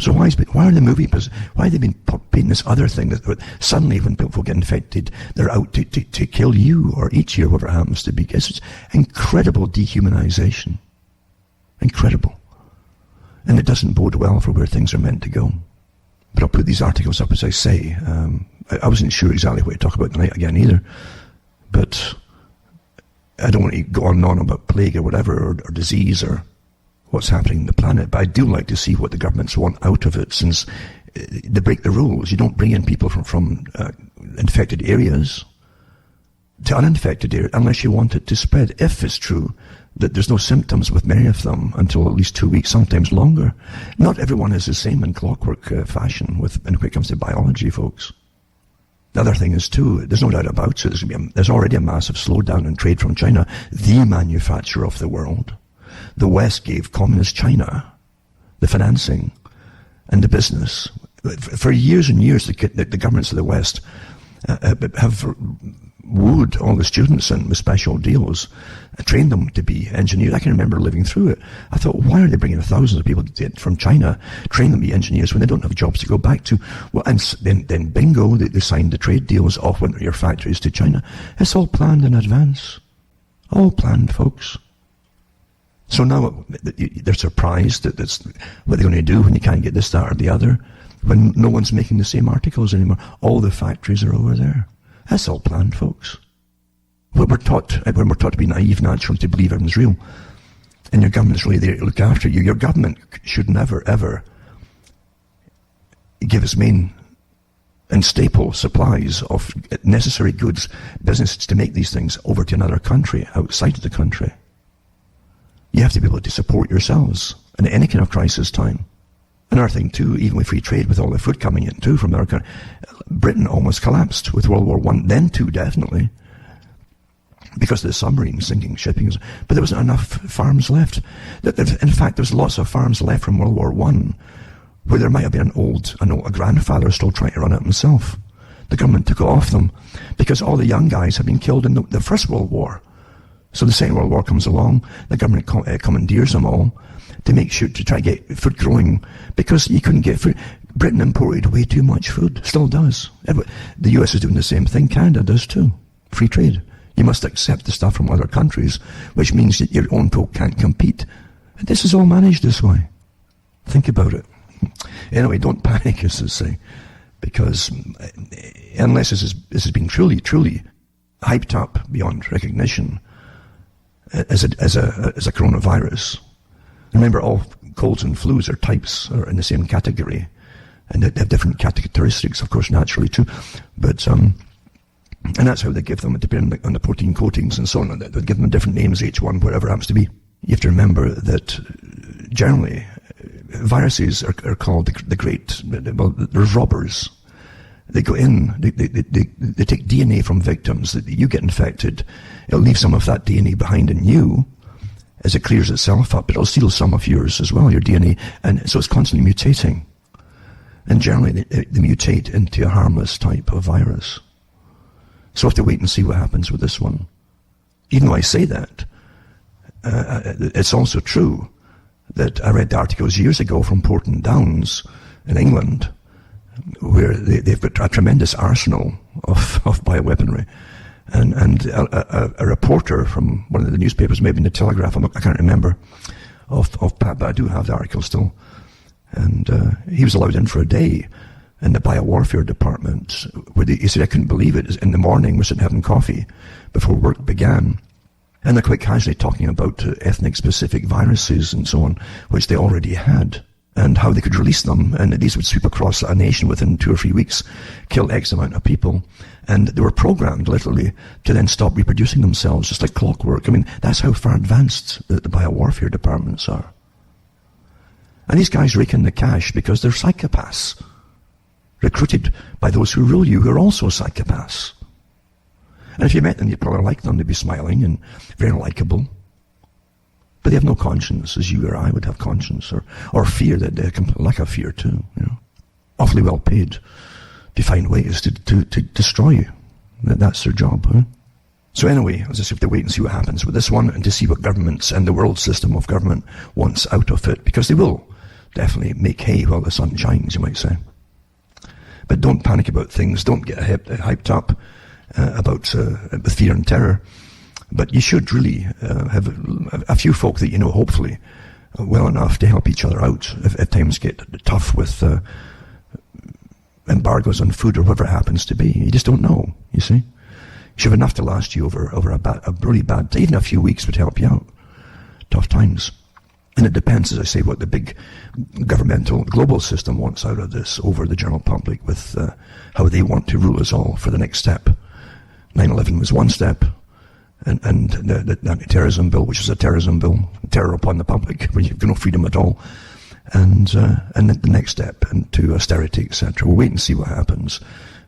So why are the movies, why have they been painting this other thing that suddenly when people get infected, they're out to kill you or eat you or whatever it happens to be? It's incredible dehumanization. Incredible. And it doesn't bode well for where things are meant to go. But I'll put these articles up as I say. I wasn't sure exactly what to talk about tonight again either. But I don't want to go on and on about plague or whatever, or disease or what's happening on the planet. But I do like to see what the governments want out of it, since they break the rules. You don't bring in people from infected areas to uninfected areas unless you want it to spread. If it's true that there's no symptoms with many of them until at least 2 weeks, sometimes longer. Not everyone is the same in clockwork fashion when it comes to biology, folks. The other thing is too, there's no doubt about it, there's already a massive slowdown in trade from China, the manufacturer of the world. The West gave communist China the financing and the business. For years and years, the governments of the West have wooed all the students in with special deals, trained them to be engineers. I can remember living through it. I thought, why are they bringing thousands of people from China, train them to be engineers when they don't have jobs to go back to? Well, and then bingo, they signed the trade deals off with your factories to China. It's all planned in advance. All planned, folks. So now they're surprised that that's what they're going to do when you can't get this, that, or the other, when no one's making the same articles anymore. All the factories are over there. That's all planned, folks. When we're taught to be naive, naturally, to believe everything's real, and your government's really there to look after you, your government should never, ever give its main and staple supplies of necessary goods, businesses to make these things over to another country, outside of the country. You have to be able to support yourselves in any kind of crisis time. Another thing too, even with free trade, with all the food coming in too from America, Britain almost collapsed with World War I, then too, definitely, because of the submarines sinking shipping. But there wasn't enough farms left. In fact, there was lots of farms left from World War I, where there might have been a grandfather still trying to run it himself. The government took it off them because all the young guys had been killed in the First World War. So the Second World War comes along, the government commandeers them all to make sure to try to get food growing, because you couldn't get food. Britain imported way too much food, still does. The US is doing the same thing, Canada does too. Free trade. You must accept the stuff from other countries, which means that your own folk can't compete. And this is all managed this way. Think about it. Anyway, don't panic, as they say, because unless this has been truly, truly hyped up beyond recognition as a coronavirus. Remember, all colds and flus are types, are in the same category, and they have different characteristics, of course, naturally too. But and that's how they give them, depending on the protein coatings and so on. They give them different names, H1, whatever it happens to be. You have to remember that generally viruses are called the great. Well, there's robbers. They go in, they take DNA from victims. That you get infected, it'll leave some of that DNA behind in you as it clears itself up. It'll steal some of yours as well, your DNA, and so it's constantly mutating. And generally, they mutate into a harmless type of virus. So we have to wait and see what happens with this one. Even though I say that, it's also true that I read the articles years ago from Porton Downs in England, where they've got a tremendous arsenal of bioweaponry. And a reporter from one of the newspapers, maybe in the Telegraph, I can't remember, of Pat, but I do have the article still. And he was allowed in for a day in the biowarfare department, where he said, I couldn't believe it. In the morning, we're sitting having coffee before work began. And they're quite casually talking about ethnic-specific viruses and so on, which they already had, and how they could release them, and these would sweep across a nation within 2 or 3 weeks, kill X amount of people, and they were programmed, literally, to then stop reproducing themselves, just like clockwork. I mean, that's how far advanced the biowarfare departments are. And these guys rake in the cash because they're psychopaths, recruited by those who rule you, who are also psychopaths. And if you met them, you'd probably like them. They'd be smiling and very likable. But they have no conscience, as you or I would have conscience, or fear. That they have lack of fear too. Awfully well paid to find ways to destroy you. That's their job. Huh? So anyway, I just have to wait and see what happens with this one, and to see what governments and the world system of government wants out of it, because they will definitely make hay while the sun shines, you might say. But don't panic about things. Don't get hyped up about with fear and terror. But you should really have a few folk that you know, hopefully, well enough to help each other out if times get tough with embargoes on food or whatever it happens to be. You just don't know, you see. You should have enough to last you over a really bad, even a few weeks would help you out. Tough times. And it depends, as I say, what the big governmental, global system wants out of this over the general public with how they want to rule us all for the next step. 9/11 was one step, and the anti-terrorism bill, which is a terrorism bill, terror upon the public, where you've no freedom at all, and the next step into austerity, etc. We'll wait and see what happens.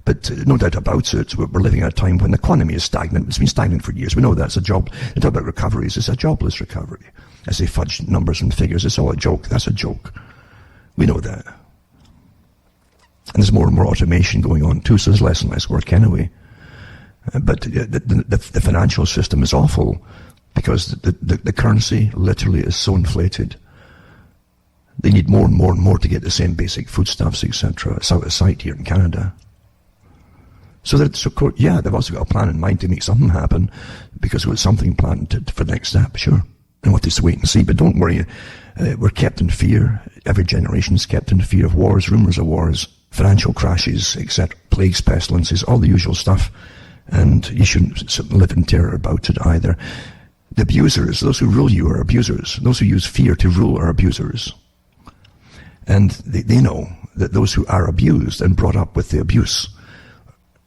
But no doubt about it, we're living at a time when the economy is stagnant. It's been stagnant for years. We know that's a job. They talk about recoveries. It's a jobless recovery. As they fudge numbers and figures, it's all a joke. That's a joke. We know that. And there's more and more automation going on too, so there's less and less work anyway. But the financial system is awful because the currency literally is so inflated. They need more and more and more to get the same basic foodstuffs, etc. It's out of sight here in Canada. So they've also got a plan in mind to make something happen because we've got something planned for the next step, sure. And we'll just wait and see. But don't worry, we're kept in fear. Every generation is kept in fear of wars, rumours of wars, financial crashes, etc., plagues, pestilences, all the usual stuff. And you shouldn't live in terror about it either. The abusers, those who rule you are abusers. Those who use fear to rule are abusers. And they know that those who are abused and brought up with the abuse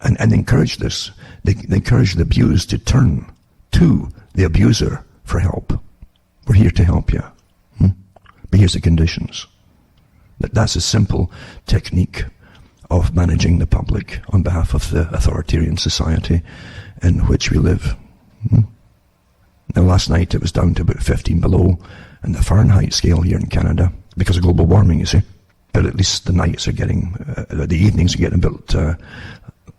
and encourage this, they encourage the abused to turn to the abuser for help. We're here to help you. But here's the conditions. That's a simple technique of managing the public on behalf of the authoritarian society in which we live. Now last night it was down to about 15 below in the Fahrenheit scale here in Canada because of global warming, you see. But at least the nights are getting, the evenings are getting a bit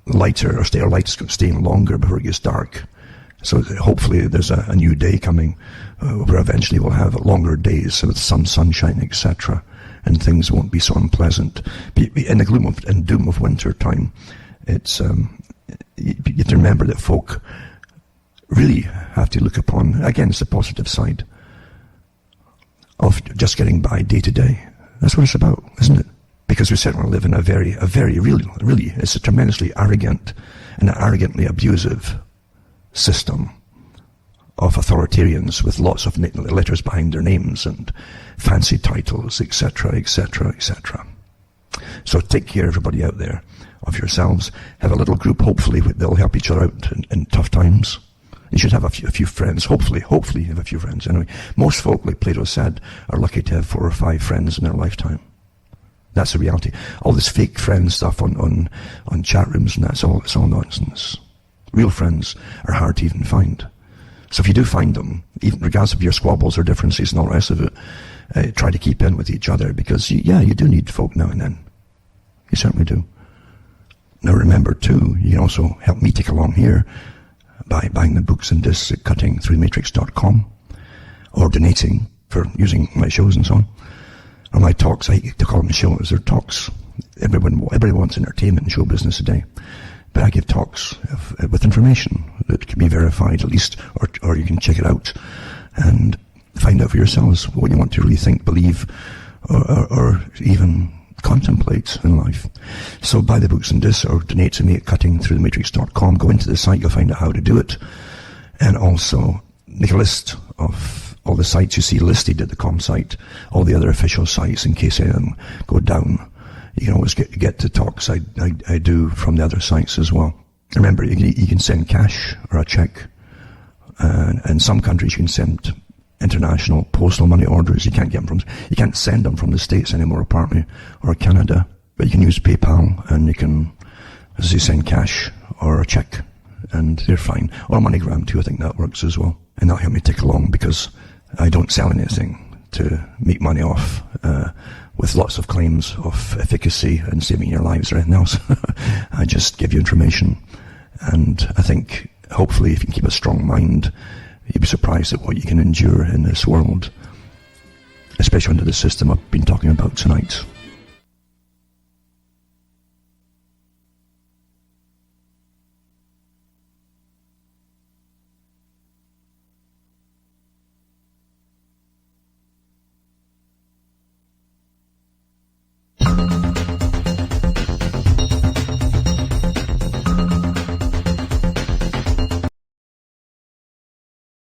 lighter, or light's staying longer before it gets dark. So hopefully there's a new day coming where eventually we'll have longer days with some sunshine, etc. And things won't be so unpleasant. In the gloom and doom of winter time, it's you have to remember that folk really have to look upon, again, it's the positive side of just getting by day to day. That's what it's about, isn't it? Because we certainly live in a very really, it's a tremendously arrogant and arrogantly abusive system of authoritarians with lots of letters behind their names and fancy titles, etc., etc., etc. So take care, everybody out there, of yourselves. Have a little group, hopefully they'll help each other out in tough times. You should have a few friends, hopefully you have a few friends. Anyway, most folk, like Plato said, are lucky to have 4 or 5 friends in their lifetime. That's the reality. All this fake friend stuff on chat rooms and it's all nonsense. Real friends are hard to even find. So if you do find them, even regardless of your squabbles or differences and all the rest of it, try to keep in with each other because, you do need folk now and then. You certainly do. Now remember, too, you can also help me tick along here by buying the books and discs at cuttingthroughthematrix.com or donating for using my shows and so on. Or my talks, I hate to call them shows, they're talks. Everybody wants entertainment and show business today. But I give talks with information that can be verified at least, or you can check it out and find out for yourselves what you want to really think, believe, or even contemplate in life. So buy the books and discs or donate to me at cuttingthroughthematrix.com. Go into the site, you'll find out how to do it. And also make a list of all the sites you see listed at the com site, all the other official sites in case any of them go down. You can always get to talks I do from the other sites as well. Remember, you can send cash or a check. In some countries you can send international postal money orders. You can't send them from the States anymore, apparently, or Canada. But you can use PayPal and you can, as you send cash or a check, and they're fine. Or MoneyGram too, I think that works as well. And that'll help me tick along because I don't sell anything to make money off, with lots of claims of efficacy and saving your lives or anything else. I just give you information. And I think, hopefully, if you can keep a strong mind, you'll be surprised at what you can endure in this world. especially under the system I've been talking about tonight.